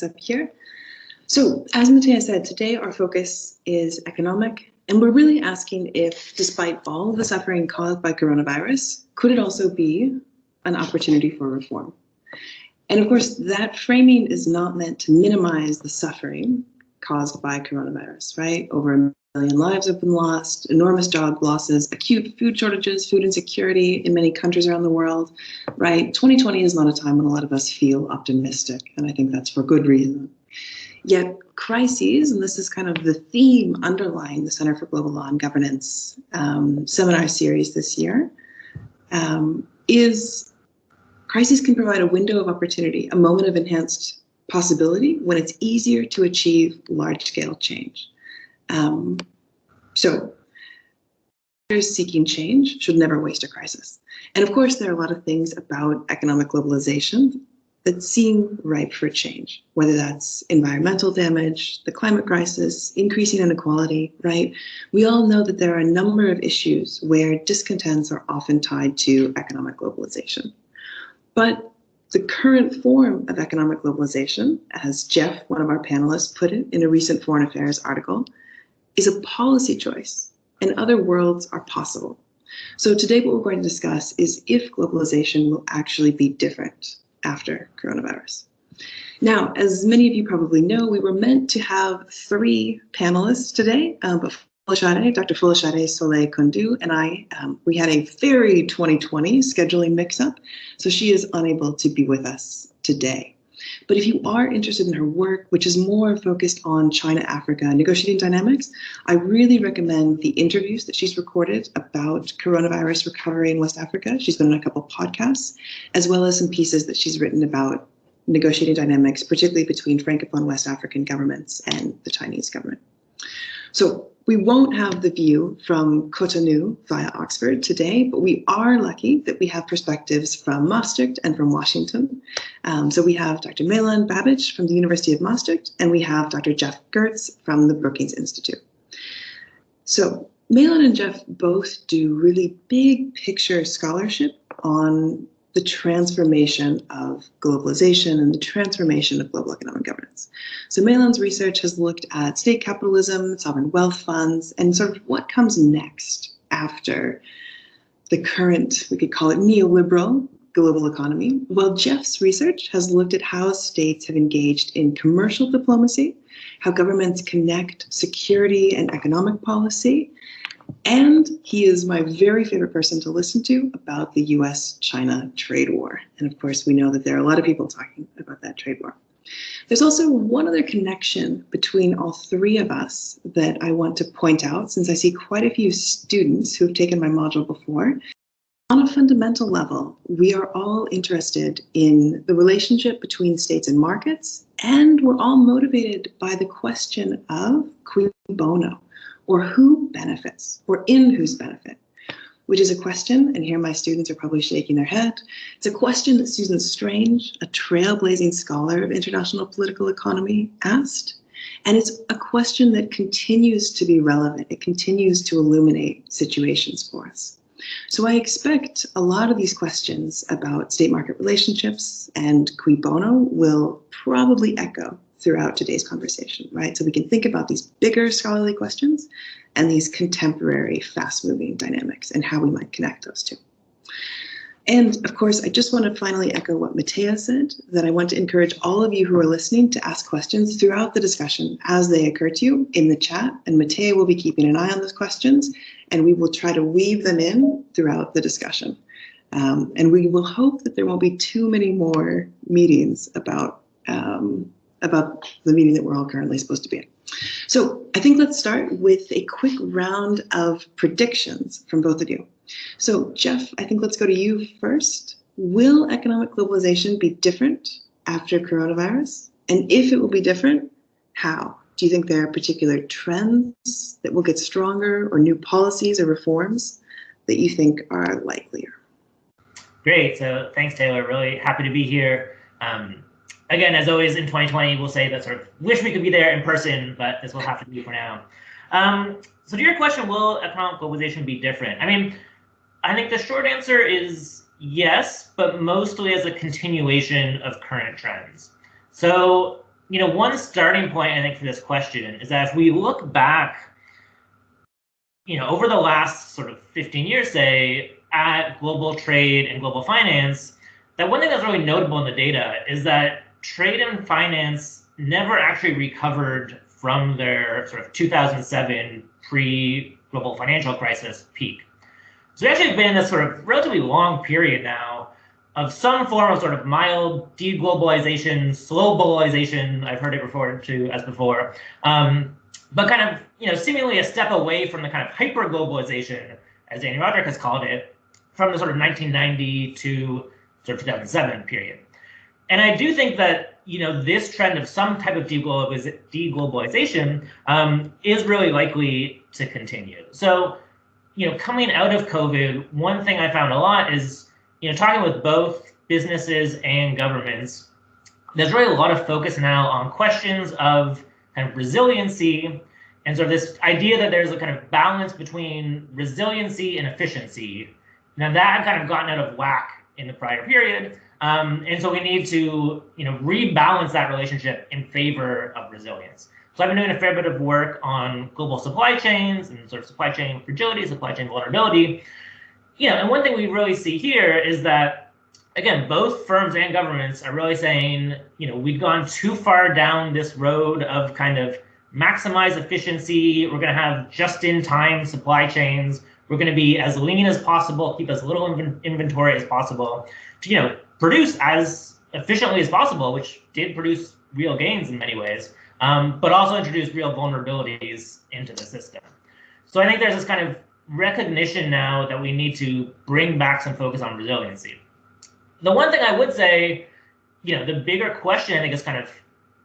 up here. So as Matea said, today our focus is economic, and we're really asking if, despite all of the suffering caused by coronavirus, could it also be an opportunity for reform? And of course, that framing is not meant to minimize the suffering caused by coronavirus, right? Over 1 million lives have been lost, enormous job losses, acute food shortages, food insecurity in many countries around the world, right? 2020 is not a time when a lot of us feel optimistic, and I think that's for good reason. Yet crises, and this is kind of the theme underlying the Center for Global Law and Governance seminar series this year, is crises can provide a window of opportunity, a moment of enhanced possibility when it's easier to achieve large-scale change. So those seeking change should never waste a crisis. And of course, there are a lot of things about economic globalization that seem ripe for change, whether that's environmental damage, the climate crisis, increasing inequality, right? We all know that there are a number of issues where discontents are often tied to economic globalization. But the current form of economic globalization, as Jeff, one of our panelists, put it in a recent Foreign Affairs article, is a policy choice, and other worlds are possible. So today what we're going to discuss is if globalization will actually be different after coronavirus. Now, as many of you probably know, we were meant to have 3 panelists today, but Dr. Folashade Soleil Kundu and I, we had a very 2020 scheduling mix-up, so she is unable to be with us today. But if you are interested in her work, which is more focused on China-Africa negotiating dynamics, I really recommend the interviews that she's recorded about coronavirus recovery in West Africa. She's been on a couple podcasts, as well as some pieces that she's written about negotiating dynamics, particularly between Francophone West African governments and the Chinese government. So we won't have the view from Cotonou via Oxford today, but we are lucky that we have perspectives from Maastricht and from Washington. So we have Dr. Milan Babic from the University of Maastricht, and we have Dr. Jeff Gertz from the Brookings Institute. So Milan and Jeff both do really big picture scholarship on the transformation of globalization and the transformation of global economic governance. So Milan's research has looked at state capitalism, sovereign wealth funds, and sort of what comes next after the current, we could call it neoliberal global economy, while Jeff's research has looked at how states have engaged in commercial diplomacy, how governments connect security and economic policy, and he is my very favorite person to listen to about the US-China trade war. And of course, we know that there are a lot of people talking about that trade war. There's also one other connection between all 3 of us that I want to point out, since I see quite a few students who have taken my module before. On a fundamental level, we are all interested in the relationship between states and markets, and we're all motivated by the question of cui bono, or who benefits, or in whose benefit, which is a question, and here my students are probably shaking their head, it's a question that Susan Strange, a trailblazing scholar of international political economy, asked, and it's a question that continues to be relevant. It continues to illuminate situations for us. So I expect a lot of these questions about state-market relationships and cui bono will probably echo throughout today's conversation, right? So we can think about these bigger scholarly questions and these contemporary fast-moving dynamics and how we might connect those two. And of course, I just want to finally echo what Matea said, that I want to encourage all of you who are listening to ask questions throughout the discussion as they occur to you in the chat, and Matea will be keeping an eye on those questions, and we will try to weave them in throughout the discussion. And we will hope that there won't be too many more meetings about the meeting that we're all currently supposed to be in. So I think let's start with a quick round of predictions from both of you. So Jeff, I think let's go to you first. Will economic globalization be different after coronavirus? And if it will be different, how? Do you think there are particular trends that will get stronger, or new policies or reforms that you think are likelier? Great, so thanks Taylor, really happy to be here. Again, as always in 2020, we'll say that sort of wish we could be there in person, but this will have to be for now. So to your question, will economic globalization be different? I mean, I think the short answer is yes, but mostly as a continuation of current trends. So one starting point, I think, for this question is that if we look back, over the last sort of 15 years, say, at global trade and global finance, that one thing that's really notable in the data is that trade and finance never actually recovered from their sort of 2007 pre-global financial crisis peak. So we've actually been in this sort of relatively long period now of some form of sort of mild deglobalization, slow globalization, I've heard it referred to as before, but kind of, seemingly a step away from the kind of hyper-globalization, as Danny Roderick has called it, from the sort of 1990 to sort of 2007 period. And I do think that, this trend of some type of deglobalization is really likely to continue. So, coming out of COVID, one thing I found a lot is, talking with both businesses and governments, there's really a lot of focus now on questions of kind of resiliency and sort of this idea that there's a kind of balance between resiliency and efficiency. Now that had kind of gotten out of whack in the prior period. And so we need to, rebalance that relationship in favor of resilience. So I've been doing a fair bit of work on global supply chains and sort of supply chain fragility, supply chain vulnerability. And one thing we really see here is that, again, both firms and governments are really saying, we've gone too far down this road of kind of maximize efficiency. We're going to have just-in-time supply chains. We're going to be as lean as possible, keep as little inventory as possible to, produce as efficiently as possible, which did produce real gains in many ways, but also introduce real vulnerabilities into the system. So I think there's this kind of recognition now that we need to bring back some focus on resiliency. The one thing I would say, the bigger question I think is kind of,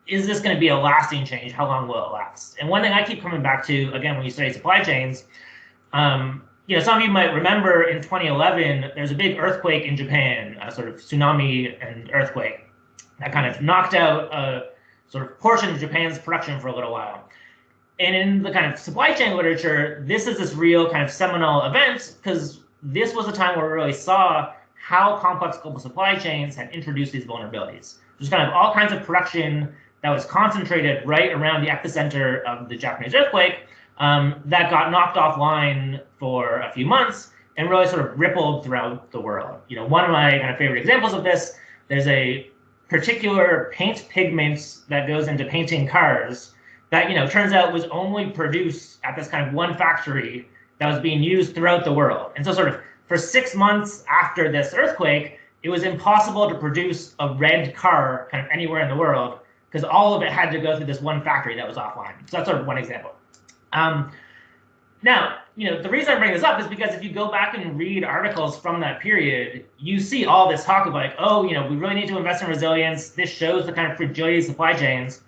is this going to be a lasting change? How long will it last? And one thing I keep coming back to, again, when you study supply chains, some of you might remember in 2011, there's a big earthquake in Japan, a sort of tsunami and earthquake that kind of knocked out a sort of portion of Japan's production for a little while. And in the kind of supply chain literature, this is this real kind of seminal event because this was a time where we really saw how complex global supply chains had introduced these vulnerabilities. There's kind of all kinds of production that was concentrated right around the epicenter of the Japanese earthquake that got knocked offline for a few months and really sort of rippled throughout the world. One of my kind of favorite examples of this, there's a particular paint pigment that goes into painting cars that, turns out was only produced at this kind of one factory that was being used throughout the world. And so sort of for 6 months after this earthquake, it was impossible to produce a red car kind of anywhere in the world because all of it had to go through this one factory that was offline. So that's sort of one example. Now, the reason I bring this up is because if you go back and read articles from that period, you see all this talk of like, oh, we really need to invest in resilience. This shows the kind of fragility of supply chains.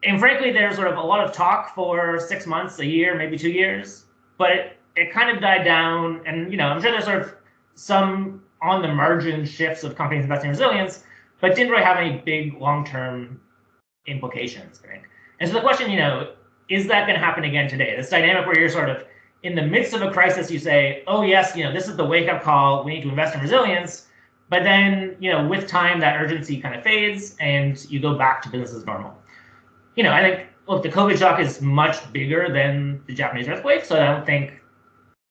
And frankly, there's sort of a lot of talk for 6 months, a year, maybe 2 years, but it kind of died down. And, I'm sure there's sort of some on the margin shifts of companies investing in resilience, but didn't really have any big long-term implications, I think. And so the question, is that going to happen again today? This dynamic where you're sort of in the midst of a crisis, you say, oh, yes, this is the wake-up call. We need to invest in resilience. But then, with time, that urgency kind of fades and you go back to business as normal. I think, look, the COVID shock is much bigger than the Japanese earthquake, so I don't think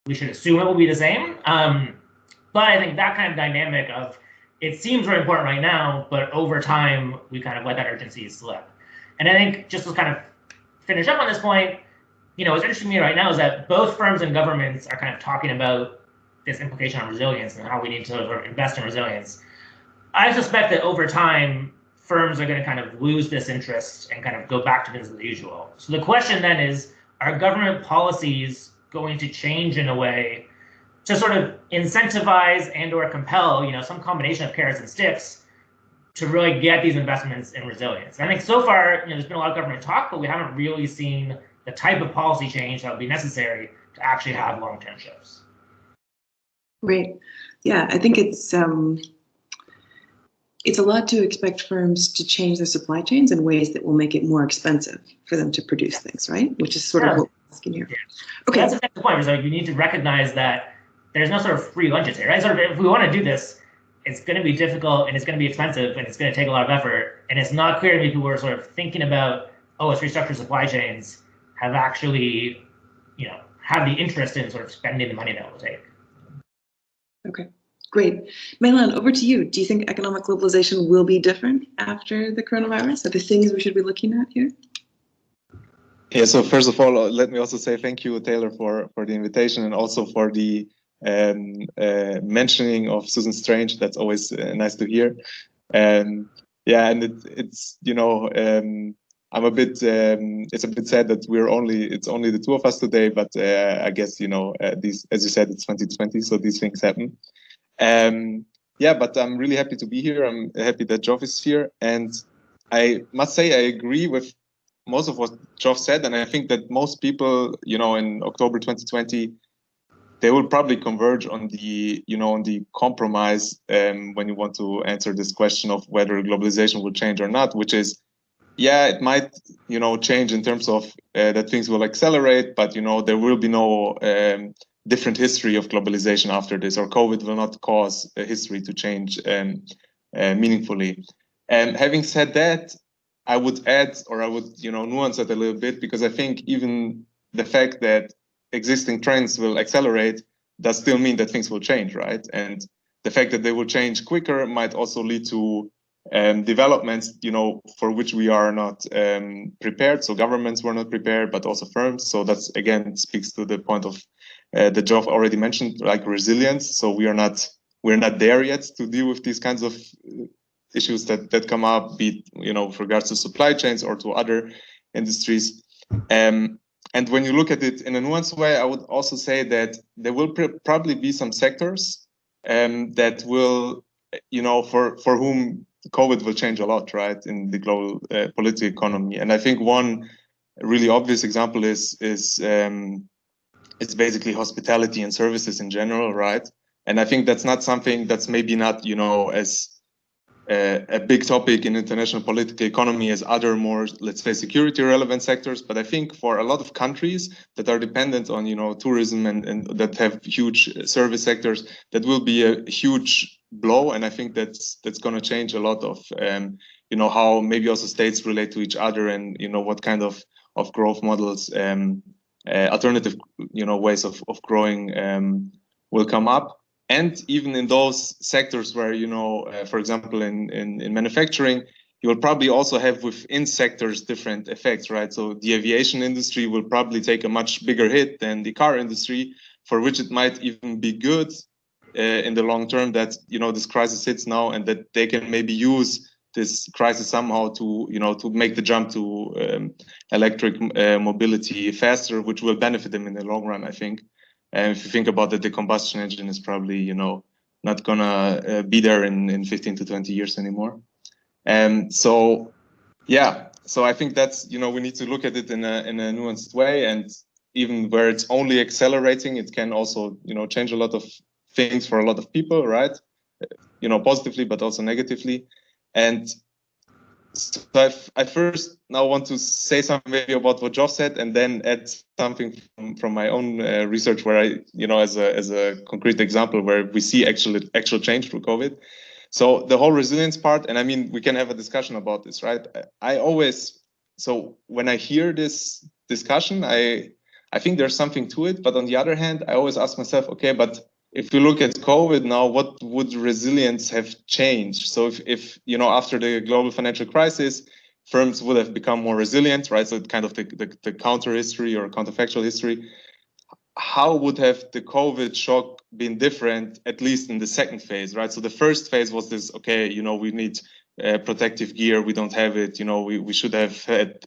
we should assume it will be the same. But I think that kind of dynamic of it seems very important right now, but over time, we kind of let that urgency slip. And I think just to kind of finish up on this point, what's interesting to me right now is that both firms and governments are kind of talking about this implication on resilience and how we need to sort of invest in resilience. I suspect that over time, firms are going to kind of lose this interest and kind of go back to business as usual. So the question then is, are government policies going to change in a way to sort of incentivize and or compel, some combination of carrots and sticks to really get these investments in resilience? I think so far, there's been a lot of government talk, but we haven't really seen the type of policy change that would be necessary to actually have long-term shifts. Right. Yeah, I think it's a lot to expect firms to change their supply chains in ways that will make it more expensive for them to produce things, right? Which is sort of what we're asking here. Yeah. Okay. That's the point. So you need to recognize that there's no sort of free lunches here, right? Sort of, if we want to do this, it's going to be difficult and it's going to be expensive and it's going to take a lot of effort. And it's not clear to me who are sort of thinking about, oh, let's restructure supply chains, have actually, have the interest in sort of spending the money that it will take. Okay, great. Meilan, over to you. Do you think economic globalization will be different after the coronavirus? Are there things we should be looking at here? Yeah, so first of all, let me also say thank you, Taylor, for the invitation and also for the mentioning of Susan Strange. That's always nice to hear. Yeah, and it's I'm a bit it's a bit sad that it's only the two of us today, but I guess these, as you said, it's 2020, so these things happen. Yeah, but I'm really happy to be here. I'm happy that Geoff is here, and I must say I agree with most of what Geoff said, and I think that most people, in October 2020, they will probably converge on the, on the compromise when you want to answer this question of whether globalization will change or not, which is, yeah, it might, change in terms of that things will accelerate, but, there will be no different history of globalization after this, or COVID will not cause history to change meaningfully. And having said that, I would add, or I would, nuance it a little bit, because I think even the fact that existing trends will accelerate does still mean that things will change, right? And the fact that they will change quicker might also lead to developments, for which we are not prepared. So governments were not prepared, but also firms. So that's, again, speaks to the point of that Geoff already mentioned, like resilience. So we're not there yet to deal with these kinds of issues that come up, be it, with regards to supply chains or to other industries. And when you look at it in a nuanced way, I would also say that there will probably be some sectors that will, for whom COVID will change a lot, right, in the global political economy. And I think one really obvious example is it's basically hospitality and services in general, right? And I think that's not something that's maybe not, as a big topic in international political economy as other more, let's say, security relevant sectors. But I think for a lot of countries that are dependent on, tourism and that have huge service sectors, that will be a huge blow. And I think that's going to change a lot of, how maybe also states relate to each other and, what kind of growth models, alternative, ways of growing will come up. And even in those sectors where, for example, in manufacturing, you will probably also have within sectors different effects, right? So the aviation industry will probably take a much bigger hit than the car industry, for which it might even be good in the long term that, this crisis hits now and that they can maybe use this crisis somehow to, to make the jump to electric mobility faster, which will benefit them in the long run, I think. And if you think about it, the combustion engine is probably, not gonna be there in 15 to 20 years anymore. And so, yeah, so I think that's, we need to look at it in a nuanced way. And even where it's only accelerating, it can also, change a lot of things for a lot of people, right? Positively, but also negatively. And so I first now want to say something maybe about what Geoff said, and then add something from my own research, where I, as a concrete example, where we see actual change through COVID. So the whole resilience part, and I mean, we can have a discussion about this, right? So when I hear this discussion, I think there's something to it, but on the other hand, I always ask myself, okay, but if you look at COVID now, what would resilience have changed? So if after the global financial crisis, firms would have become more resilient, right? So kind of the counter history or counterfactual history. How would have the COVID shock been different, at least in the second phase, right? So the first phase was this, okay, we need protective gear. We don't have it. We should have had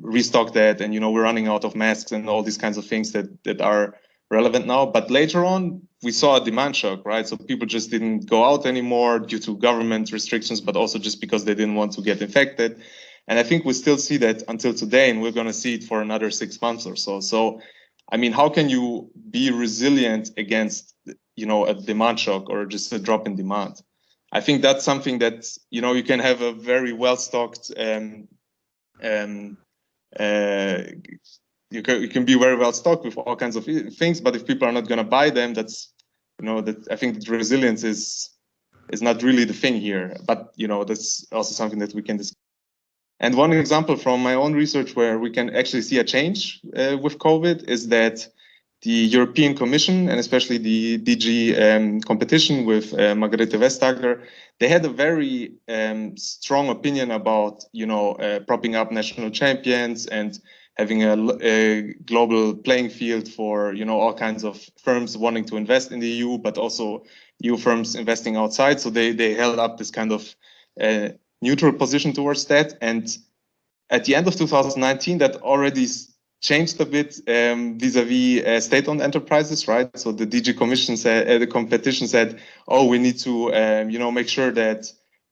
restocked that. And, we're running out of masks and all these kinds of things that are relevant now. But later on, we saw a demand shock, right? So people just didn't go out anymore due to government restrictions, but also just because they didn't want to get infected. And I think we still see that until today, and we're going to see it for another 6 months or so. So, I mean, how can you be resilient against, a demand shock or just a drop in demand? I think that's something that, you can have a very well-stocked you can be very well stocked with all kinds of things, but if people are not going to buy them, that's that I think that resilience is not really the thing here, but that's also something that we can discuss. And one example from my own research where we can actually see a change with COVID is that the European Commission, and especially the DG competition with Margrethe Vestager, they had a very strong opinion about, propping up national champions and having a global playing field for, all kinds of firms wanting to invest in the EU, but also EU firms investing outside. So they held up this kind of neutral position towards that. And at the end of 2019, that already changed a bit vis-a-vis state-owned enterprises, right? So the DG Commission said, the competition said, oh, we need to, make sure that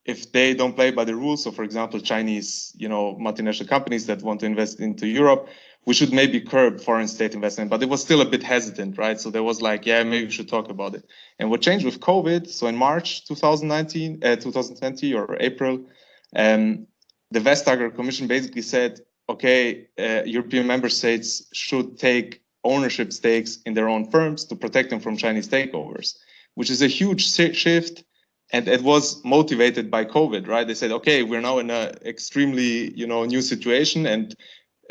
if they don't play by the rules, so for example, Chinese, multinational companies that want to invest into Europe, we should maybe curb foreign state investment, but it was still a bit hesitant, right? So there was like, yeah, maybe we should talk about it. And what changed with COVID, so in March 2020 or April, the Vestager Commission basically said, okay, European member states should take ownership stakes in their own firms to protect them from Chinese takeovers, which is a huge shift. And it was motivated by COVID, right? They said, okay, we're now in an extremely, new situation, and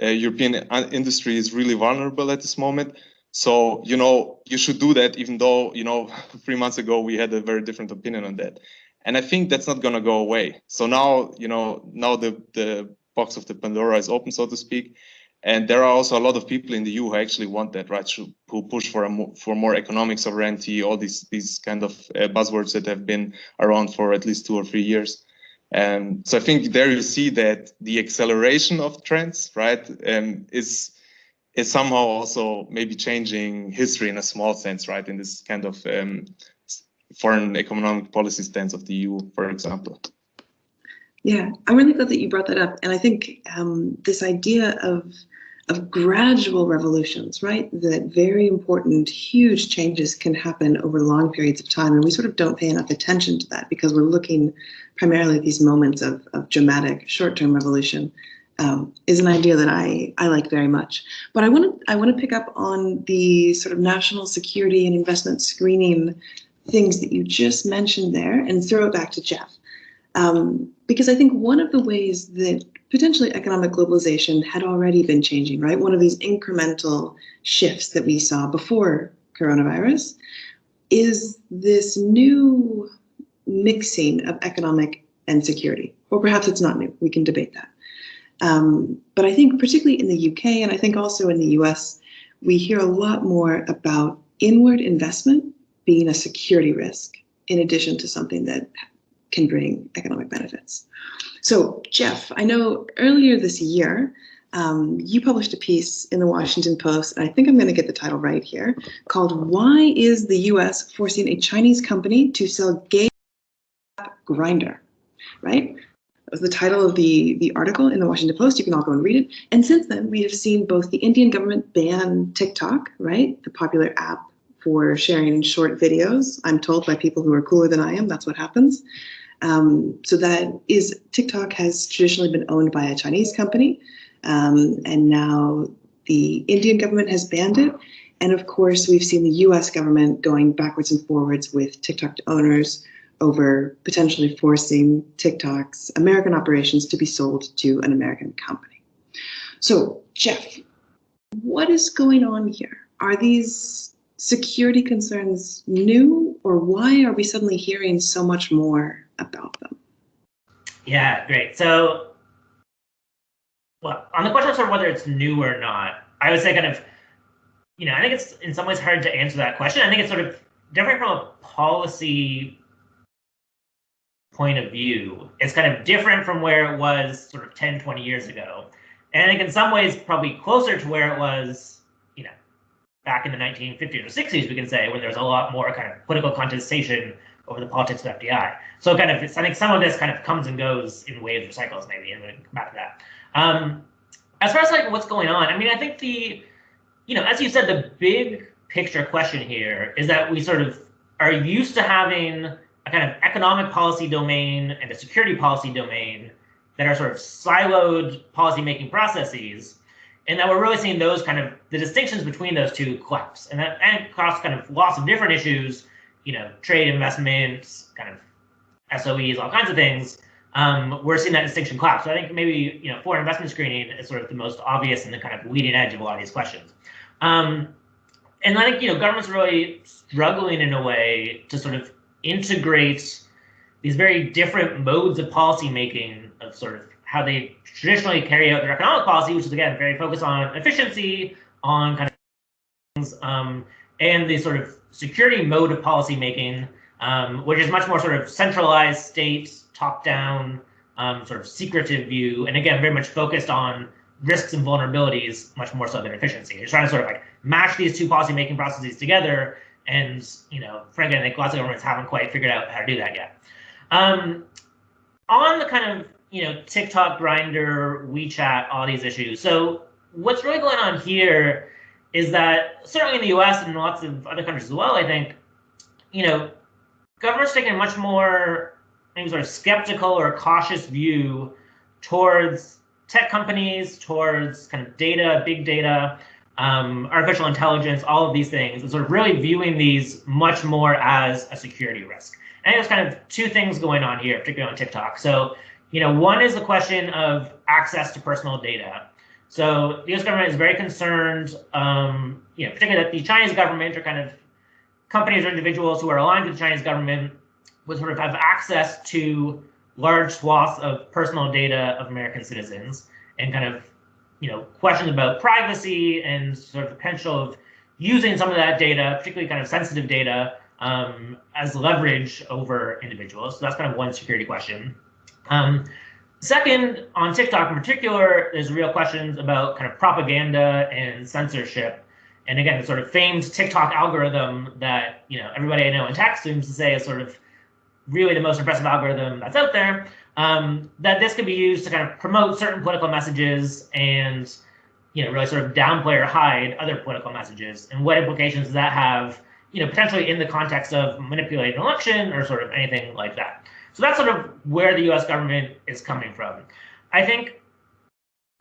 European industry is really vulnerable at this moment. So, you should do that, even though, 3 months ago, we had a very different opinion on that. And I think that's not going to go away. So now, now the box of the Pandora is open, so to speak. And there are also a lot of people in the EU who actually want that, right? Who push for more economic sovereignty, all these kind of buzzwords that have been around for at least 2 or 3 years. So I think there you see that the acceleration of trends, right, is somehow also maybe changing history in a small sense, right, in this kind of foreign economic policy stance of the EU, for example. Yeah, I'm really glad that you brought that up. And I think this idea of gradual revolutions, right? That very important, huge changes can happen over long periods of time. And we sort of don't pay enough attention to that because we're looking primarily at these moments of dramatic short-term revolution, is an idea that I like very much. But I want to pick up on the sort of national security and investment screening things that you just mentioned there and throw it back to Jeff. Because I think one of the ways that potentially economic globalization had already been changing, right? One of these incremental shifts that we saw before coronavirus is this new mixing of economic and security. Or perhaps it's not new, we can debate that. But I think particularly in the UK, and I think also in the US, we hear a lot more about inward investment being a security risk in addition to something that can bring economic benefits. So, Jeff, I know earlier this year, you published a piece in the Washington Post, and I think I'm going to get the title right here, called "Why is the U.S. Forcing a Chinese Company to Sell Gay Grinder?" Right? That was the title of the article in the Washington Post. You can all go and read it. And since then, we have seen both the Indian government ban TikTok, right, the popular app for sharing short videos. I'm told by people who are cooler than I am, that's what happens. So that is, TikTok has traditionally been owned by a Chinese company, and now the Indian government has banned it. And of course, we've seen the US government going backwards and forwards with TikTok owners over potentially forcing TikTok's American operations to be sold to an American company. So, Jeff, what is going on here? Are these security concerns new, or why are we suddenly hearing so much more about them? Yeah, great. So, well, on the question of sort of whether it's new or not, I would say kind of, I think it's in some ways hard to answer that question. I think it's sort of different from a policy point of view. It's kind of different from where it was sort of 10, 20 years ago. And I think in some ways probably closer to where it was, back in the 1950s or 60s, we can say, when there was a lot more kind of political contestation over the politics of FDI. So kind of, I think some of this kind of comes and goes in waves or cycles maybe, and we'll come back to that. As far as like what's going on, I mean, I think the, as you said, the big picture question here is that we sort of are used to having a kind of economic policy domain and a security policy domain that are sort of siloed policymaking processes, and that we're really seeing those kind of, the distinctions between those two collapse. And across kind of lots of different issues, trade investments, kind of SOEs, all kinds of things, we're seeing that distinction collapse. So I think maybe foreign investment screening is sort of the most obvious and the kind of leading edge of a lot of these questions. And I think governments are really struggling in a way to sort of integrate these very different modes of policymaking of sort of how they traditionally carry out their economic policy, which is again very focused on efficiency, on kind of things, and the sort of security mode of policymaking, which is much more sort of centralized state, top-down, sort of secretive view, and again very much focused on risks and vulnerabilities much more so than efficiency. You're trying to sort of like match these two policymaking processes together, and frankly, I think lots of governments haven't quite figured out how to do that yet. On the kind of TikTok, Grindr, WeChat, all these issues. So what's really going on here is that certainly in the U.S. and lots of other countries as well, I think governments taking a much more maybe sort of skeptical or cautious view towards tech companies, towards kind of data, big data, artificial intelligence, all of these things, and sort of really viewing these much more as a security risk. And there's kind of two things going on here, particularly on TikTok. So, one is the question of access to personal data. So the U.S. government is very concerned, particularly that the Chinese government or kind of companies or individuals who are aligned to the Chinese government would sort of have access to large swaths of personal data of American citizens, and kind of, questions about privacy and sort of potential of using some of that data, particularly kind of sensitive data, as leverage over individuals. So that's kind of one security question. Second, on TikTok in particular, there's real questions about kind of propaganda and censorship. And again, the sort of famed TikTok algorithm that everybody I know in tech seems to say is sort of really the most impressive algorithm that's out there, that this can be used to kind of promote certain political messages and really sort of downplay or hide other political messages. And what implications does that have, potentially in the context of manipulating an election or sort of anything like that. So that's sort of where the U.S. government is coming from. I think,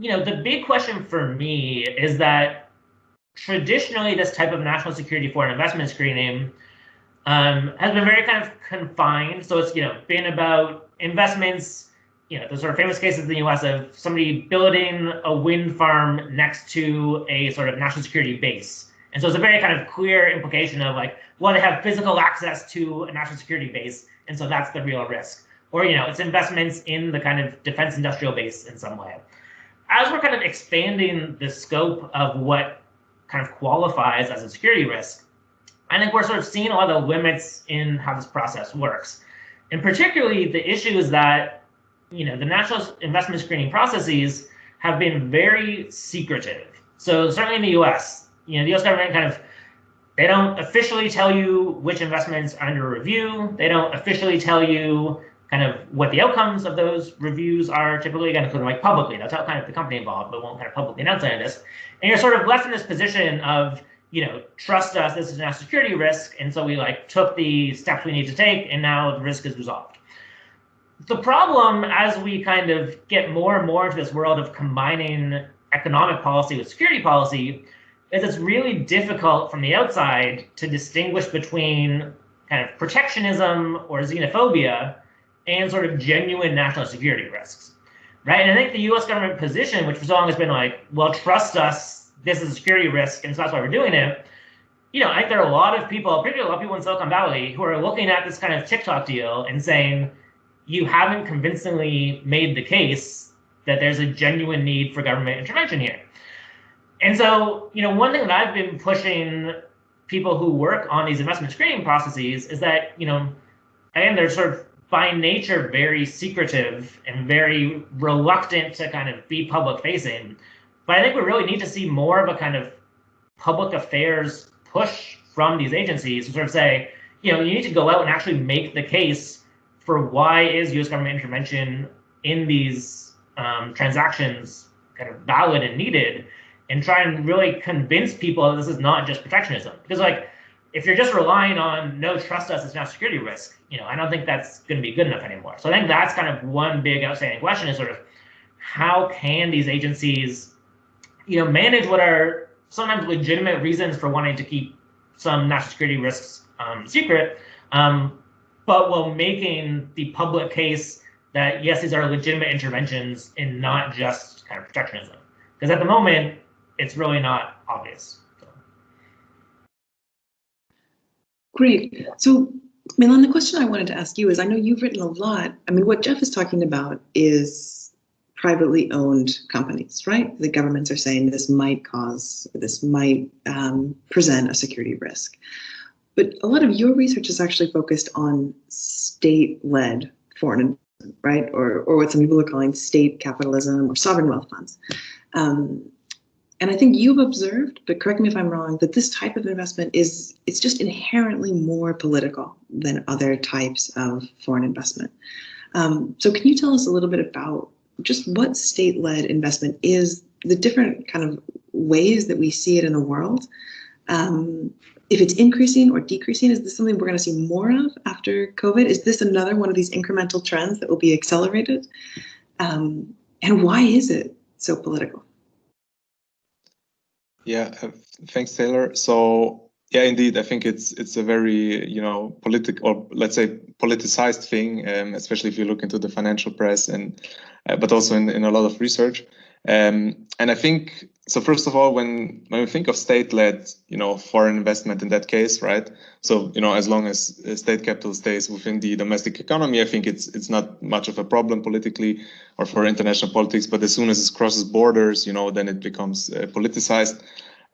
the big question for me is that traditionally this type of national security foreign investment screening has been very kind of confined. So it's, been about investments, the sort of famous cases in the US of somebody building a wind farm next to a sort of national security base. And so it's a very kind of clear implication of like, well, they have physical access to a national security base, and so that's the real risk. Or, it's investments in the kind of defense industrial base in some way. As we're kind of expanding the scope of what kind of qualifies as a security risk, I think we're sort of seeing a lot of the limits in how this process works. And particularly the issue is that, the national investment screening processes have been very secretive. So certainly in the US, the US government kind of, they don't officially tell you which investments are under review. They don't officially tell you kind of what the outcomes of those reviews are typically, again, kind of like publicly. They'll tell kind of the company involved, but won't kind of publicly announce any of this. And you're sort of left in this position of, trust us, this is a national security risk, and so we took the steps we need to take, and now the risk is resolved. The problem, as we kind of get more and more into this world of combining economic policy with security policy, is it's really difficult from the outside to distinguish between kind of protectionism or xenophobia and sort of genuine national security risks, right? And I think the U.S. government position, which for so long has been like, well, trust us, this is a security risk, and so that's why we're doing it. I think there are a lot of people, particularly a lot of people in Silicon Valley, who are looking at this kind of TikTok deal and saying, you haven't convincingly made the case that there's a genuine need for government intervention here. And so, one thing that I've been pushing people who work on these investment screening processes is that, again, they're sort of by nature very secretive and very reluctant to kind of be public facing. But I think we really need to see more of a kind of public affairs push from these agencies to sort of say, you need to go out and actually make the case for why is U.S. government intervention in these transactions kind of valid and needed, and try and really convince people that this is not just protectionism. Because if you're just relying on no, trust us, it's not a security risk, I don't think that's going to be good enough anymore. So I think that's kind of one big outstanding question, is sort of how can these agencies, manage what are sometimes legitimate reasons for wanting to keep some national security risks secret, but while making the public case that yes, these are legitimate interventions and not just kind of protectionism. Because at the moment, it's really not obvious. So. Great. So, Milan, the question I wanted to ask you is, I know you've written a lot. I mean, what Jeff is talking about is privately owned companies, right? The governments are saying this might present a security risk. But a lot of your research is actually focused on state-led foreign investment, right? Or what some people are calling state capitalism or sovereign wealth funds. And I think you've observed, but correct me if I'm wrong, that this type of investment it's just inherently more political than other types of foreign investment. So can you tell us a little bit about just what state-led investment is, the different kind of ways that we see it in the world? If it's increasing or decreasing, is this something we're going to see more of after COVID? Is this another one of these incremental trends that will be accelerated? And why is it so political? Yeah, thanks, Taylor. So yeah, indeed, I think it's a very or let's say politicized thing, especially if you look into the financial press and but also in a lot of research. And I think so. First of all, when we think of state-led, foreign investment in that case, right? So as long as state capital stays within the domestic economy, I think it's not much of a problem politically or for international politics. But as soon as it crosses borders, then it becomes politicized.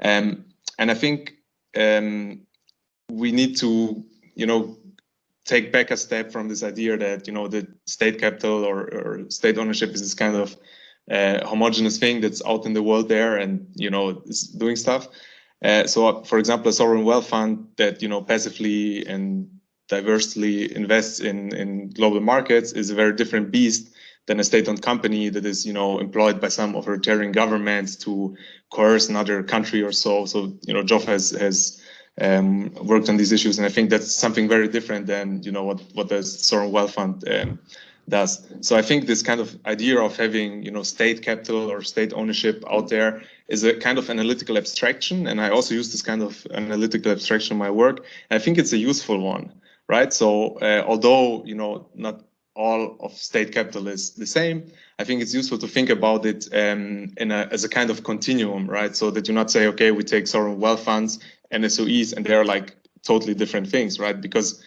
And I think we need to take back a step from this idea that the state capital or state ownership is this kind of homogeneous thing that's out in the world there and is doing stuff. So for example, a sovereign wealth fund that passively and diversely invests in global markets is a very different beast than a state-owned company that is employed by some authoritarian government to coerce another country or so. So Geoff has worked on these issues, and I think that's something very different than what the sovereign wealth fund does. So I think this kind of idea of having state capital or state ownership out there is a kind of analytical abstraction, and I also use this kind of analytical abstraction in my work. And I think it's a useful one, right? So although not all of state capital is the same, I think it's useful to think about it as a kind of continuum, right? So that you not say, okay, we take sovereign wealth funds and SOEs, and they're like totally different things, right? Because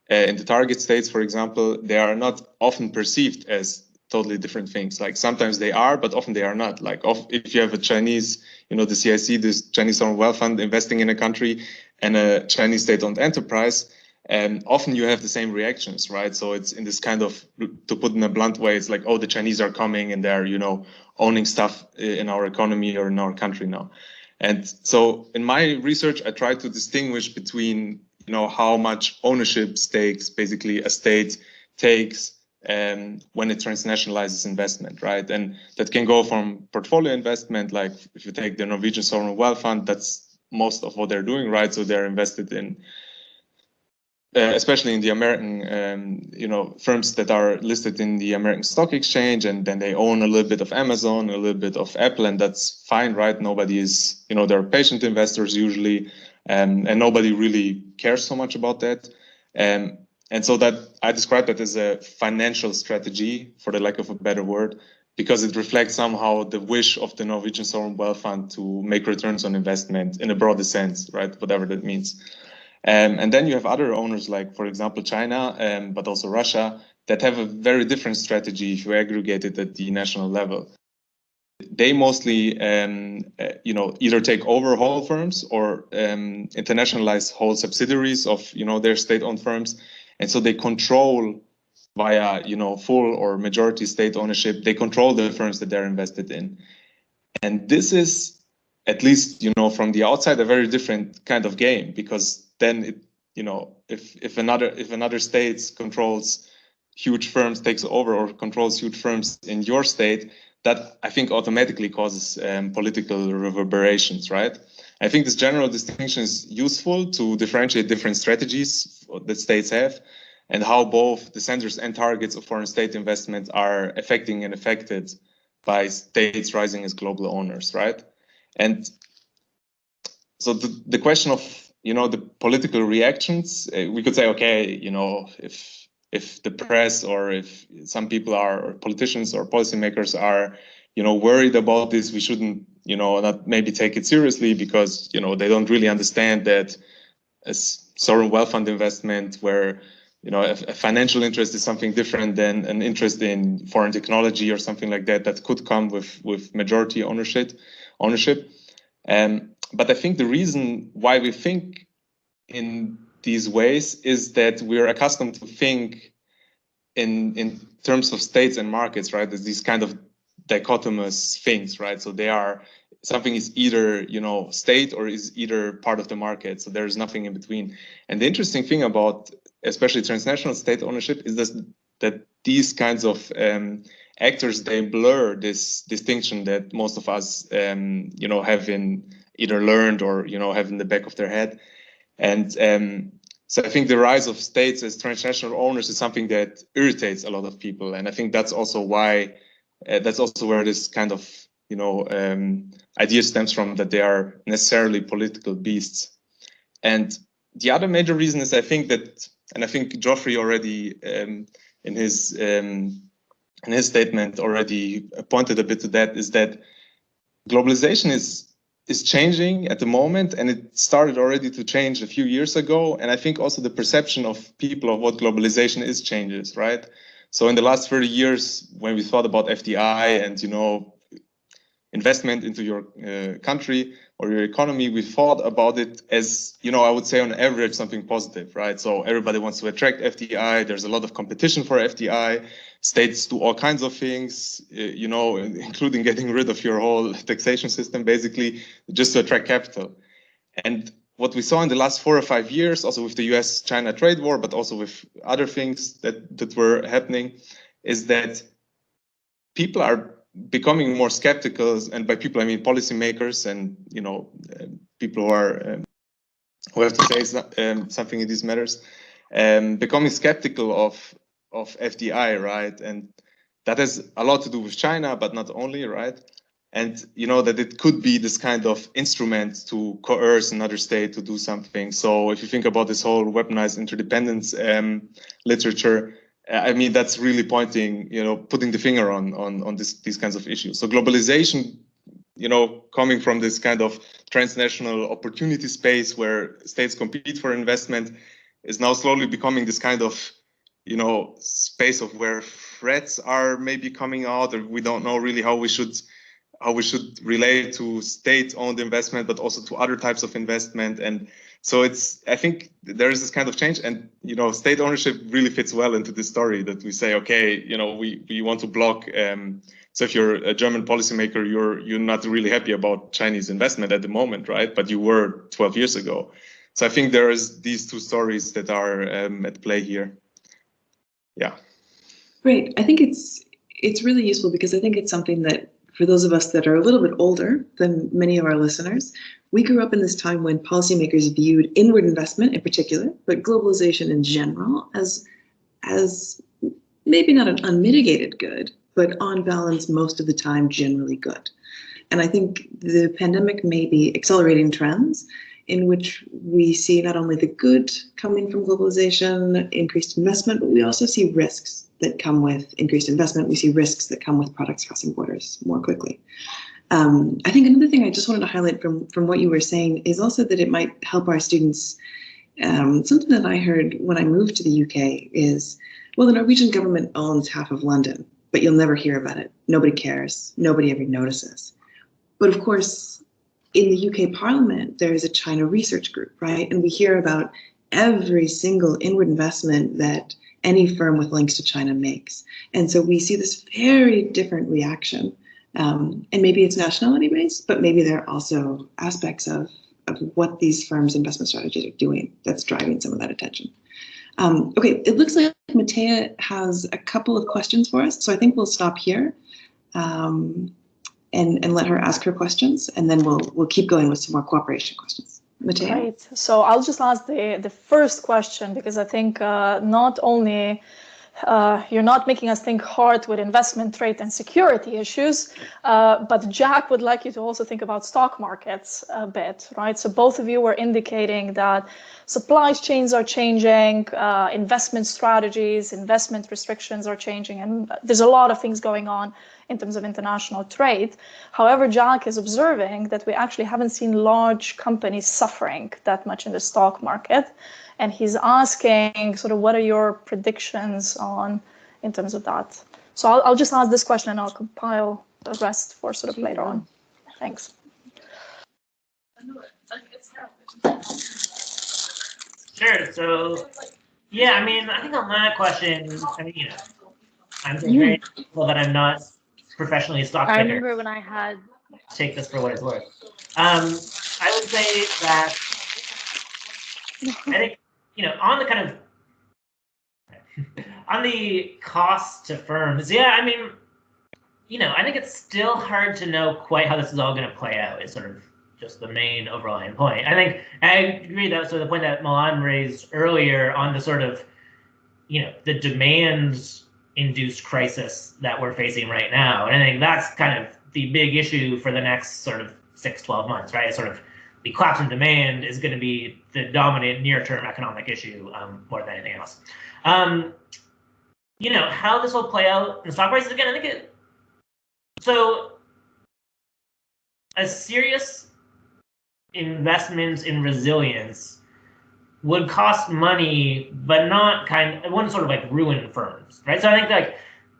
in the target states, for example, they are not often perceived as totally different things. Like sometimes they are, but often they are not. Like if you have a Chinese, the CIC, this Chinese sovereign wealth fund investing in a country, and a Chinese state-owned enterprise, and often you have the same reactions, right? So it's in this kind of, to put in a blunt way, it's like, oh, the Chinese are coming and they're, owning stuff in our economy or in our country now. And so in my research, I try to distinguish between, how much ownership stakes basically a state takes when it transnationalizes investment, right? And that can go from portfolio investment, like if you take the Norwegian sovereign wealth fund, that's most of what they're doing, right? So they're invested in especially in the American, firms that are listed in the American Stock Exchange, and then they own a little bit of Amazon, a little bit of Apple, and that's fine, right? Nobody is, they're patient investors usually, and nobody really cares so much about that. And so that I describe that as a financial strategy, for the lack of a better word, because it reflects somehow the wish of the Norwegian sovereign wealth fund to make returns on investment in a broader sense, right? Whatever that means. And then you have other owners like, for example, China, but also Russia, that have a very different strategy if you aggregate it at the national level. They mostly, either take over whole firms or internationalize whole subsidiaries of, their state-owned firms. And so they control via, full or majority state ownership, they control the firms that they're invested in. And this is, at least, from the outside, a very different kind of game, because then it, if another state controls huge firms, takes over or controls huge firms in your state, that I think automatically causes political reverberations, right? I think this general distinction is useful to differentiate different strategies that states have, and how both the centers and targets of foreign state investment are affecting and affected by states rising as global owners, right? And so the question of the political reactions, we could say, okay, if the press or if some people are, or politicians or policymakers are, worried about this, we shouldn't, not maybe take it seriously because, they don't really understand that a sovereign wealth fund investment where, a financial interest is something different than an interest in foreign technology or something like that, that could come with majority ownership. But I think the reason why we think in these ways is that we're accustomed to think in terms of states and markets, right? There's these kind of dichotomous things, right? So something is either, state or is either part of the market. So there's nothing in between. And the interesting thing about especially transnational state ownership is that these kinds of actors, they blur this distinction that most of us, have either learned or, have in the back of their head. And so I think the rise of states as transnational owners is something that irritates a lot of people. And I think that's also why, that's also where this kind of, idea stems from, that they are necessarily political beasts. And the other major reason is, I think that, and I think Geoffrey already in his statement already pointed a bit to that, is that globalization is changing at the moment, and it started already to change a few years ago. And I think also the perception of people of what globalization is changes, right? So in the last 30 years, when we thought about FDI and, investment into your country or your economy, we thought about it as, I would say on average something positive, right? So everybody wants to attract FDI. There's a lot of competition for FDI. States do all kinds of things, including getting rid of your whole taxation system, basically, just to attract capital. And what we saw in the last 4 or 5 years, also with the US-China trade war, but also with other things that were happening, is that people are becoming more skeptical, and by people I mean policymakers and people who have to say something in these matters, becoming skeptical of FDI, right? And that has a lot to do with China, but not only, right? And that it could be this kind of instrument to coerce another state to do something. So if you think about this whole weaponized interdependence literature, I mean, that's really pointing, putting the finger on these kinds of issues. So globalization, coming from this kind of transnational opportunity space where states compete for investment, is now slowly becoming this kind of, space of where threats are maybe coming out, or we don't know really how we should relate to state-owned investment, but also to other types of investment. And so I think there is this kind of change, and state ownership really fits well into this story, that we say, okay, we want to block. So if you're a German policymaker, you're not really happy about Chinese investment at the moment, right? But you were 12 years ago. So I think there is these two stories that are at play here. Yeah. Great. I think it's really useful, because I think it's something that, for those of us that are a little bit older than many of our listeners, we grew up in this time when policymakers viewed inward investment in particular, but globalization in general, as maybe not an unmitigated good, but on balance, most of the time, generally good. And I think the pandemic may be accelerating trends in which we see not only the good coming from globalization, increased investment, but we also see risks that come with increased investment. We see risks that come with products crossing borders more quickly. I think another thing I just wanted to highlight from what you were saying is also that it might help our students. Something that I heard when I moved to the UK is, well, the Norwegian government owns half of London, but you'll never hear about it. Nobody cares. Nobody ever notices. But of course, in the UK Parliament, there is a China research group, right? And we hear about every single inward investment that any firm with links to China makes. And so we see this very different reaction. And maybe it's nationality based, but maybe there are also aspects of what these firms' investment strategies are doing that's driving some of that attention. Okay, it looks like Matea has a couple of questions for us, so I think we'll stop here and let her ask her questions, and then we'll keep going with some more cooperation questions. Matea? Right. So I'll just ask the first question, because I think not only you're not making us think hard with investment, trade, and security issues, but Jack would like you to also think about stock markets a bit, right? So both of you were indicating that supply chains are changing, investment strategies, investment restrictions are changing, and there's a lot of things going on in terms of international trade. However, Jack is observing that we actually haven't seen large companies suffering that much in the stock market. And he's asking sort of what are your predictions on in terms of that? So I'll just ask this question and I'll compile the rest for sort of later on. Thanks. Sure. So, yeah, I mean, I think on that question, I mean, I'm very thankful that I'm not professionally a stock picker. I remember when I had. Take this for what it's worth. I would say that I think, on the kind of on the cost to firms, yeah, I mean, I think it's still hard to know quite how this is all going to play out. Is sort of just the main overlying point. I think I agree that so the point that Milan raised earlier on the sort of, the demand-induced crisis that we're facing right now, and I think that's kind of the big issue for the next sort of 6-12 months, right? It's sort of the collapse in demand is going to be the dominant near-term economic issue more than anything else. How this will play out in the stock prices again, I think so a serious investment in resilience would cost money, but it wouldn't sort of like ruin firms, right? So I think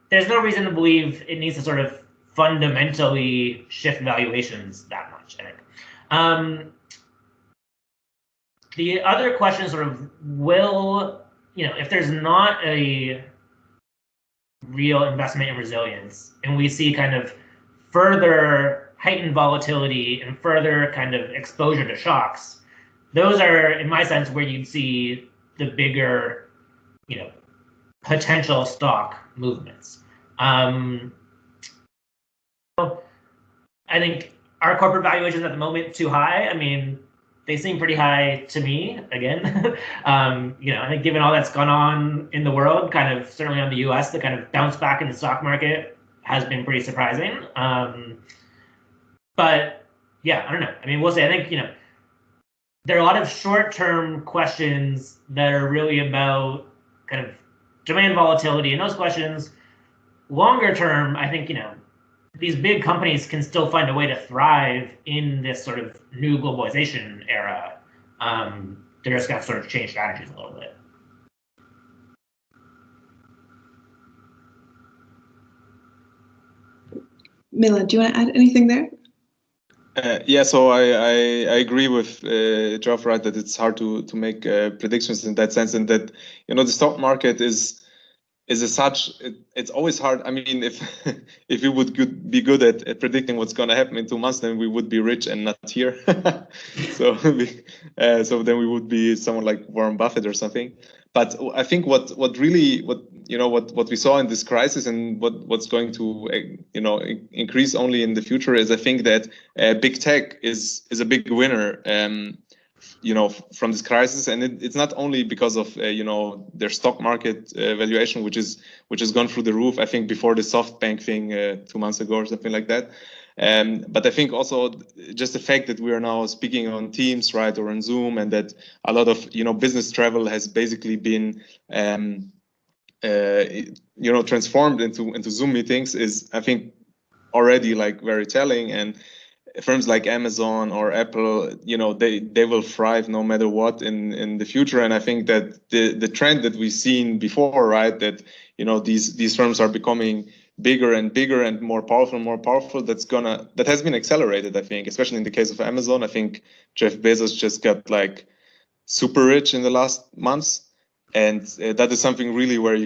there's no reason to believe it needs to sort of fundamentally shift valuations that much, I think. The other question is sort of if there's not a real investment in resilience and we see kind of further heightened volatility and further kind of exposure to shocks, those are, in my sense, where you'd see the bigger, potential stock movements. I think our corporate valuations at the moment too high. I mean, they seem pretty high to me. Again, I think given all that's gone on in the world, kind of certainly on the U.S., the kind of bounce back in the stock market has been pretty surprising. But yeah, I don't know. I mean, we'll see. I think there are a lot of short-term questions that are really about kind of demand volatility, and those questions. Longer term, I think these big companies can still find a way to thrive in this sort of new globalization era. They're just going to sort of change strategies a little bit. Milan, do you want to add anything there? Yeah, so I agree with Geoff, right, that it's hard to make predictions in that sense, and that the stock market is as such, it's always hard. I mean, if we would be good at predicting what's going to happen in 2 months, then we would be rich and not here. so then we would be someone like Warren Buffett or something. But I think what we saw in this crisis and what's going to increase only in the future is, I think that big tech is a big winner. From this crisis, and it's not only because of their stock market valuation, which has gone through the roof. I think before the SoftBank thing 2 months ago or something like that. But I think also just the fact that we are now speaking on Teams, right, or on Zoom, and that a lot of business travel has basically been transformed into Zoom meetings is, I think, already like very telling. And firms like Amazon or Apple, they will thrive no matter what in the future. And I think that the trend that we've seen before, right, that these firms are becoming bigger and bigger and more powerful, that has been accelerated, I think, especially in the case of Amazon. I think Jeff Bezos just got like super rich in the last months, and that is something really where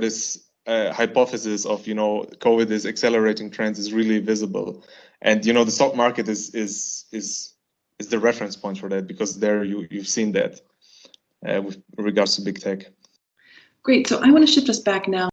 this hypothesis of COVID is accelerating trends is really visible. And the stock market is the reference point for that, because there you've seen that with regards to big tech. Great. So I want to shift us back now